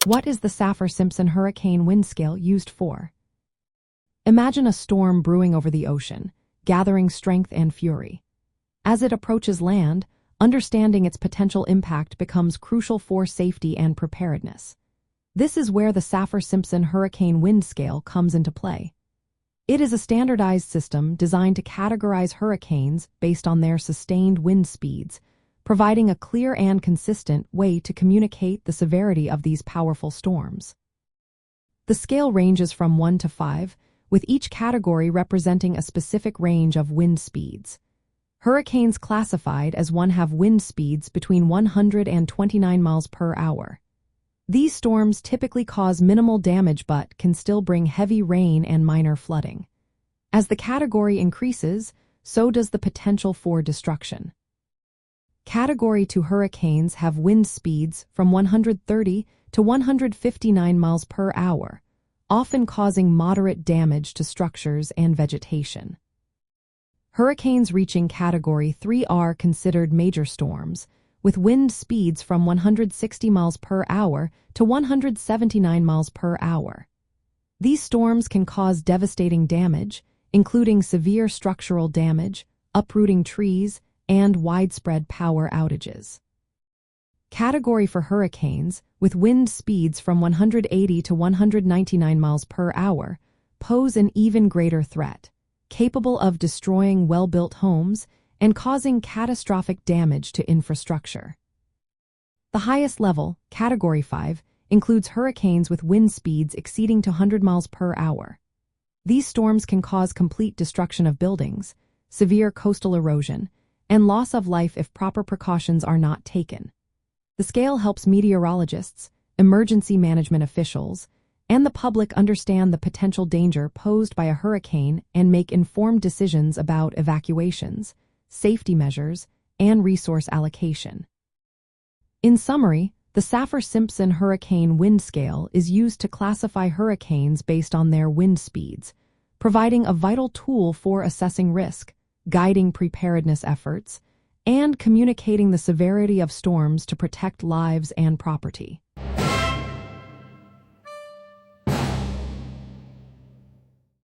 What is the Saffir-Simpson hurricane wind scale used for? Imagine a storm brewing over the ocean, gathering strength and fury. As it approaches land, understanding its potential impact becomes crucial for safety and preparedness. This is where the Saffir-Simpson hurricane wind scale comes into play. It is a standardized system designed to categorize hurricanes based on their sustained wind speeds, providing a clear and consistent way to communicate the severity of these powerful storms. The scale ranges from 1 to 5, with each category representing a specific range of wind speeds. Hurricanes classified as 1 have wind speeds between 100 and 29 miles per hour. These storms typically cause minimal damage but can still bring heavy rain and minor flooding. As the category increases, so does the potential for destruction. Category 2 hurricanes have wind speeds from 130 to 159 miles per hour, often causing moderate damage to structures and vegetation. Hurricanes reaching Category 3 are considered major storms, with wind speeds from 160 miles per hour to 179 miles per hour. These storms can cause devastating damage, including severe structural damage, uprooting trees, and widespread power outages. Category 4 hurricanes, with wind speeds from 180 to 199 miles per hour, pose an even greater threat, capable of destroying well-built homes and causing catastrophic damage to infrastructure. The highest level, Category 5, includes hurricanes with wind speeds exceeding 100 miles per hour. These storms can cause complete destruction of buildings, severe coastal erosion, and loss of life if proper precautions are not taken. The scale helps meteorologists, emergency management officials, and the public understand the potential danger posed by a hurricane and make informed decisions about evacuations, safety measures, and resource allocation. In summary, the Saffir-Simpson hurricane wind scale is used to classify hurricanes based on their wind speeds, providing a vital tool for assessing risk, guiding preparedness efforts, and communicating the severity of storms to protect lives and property.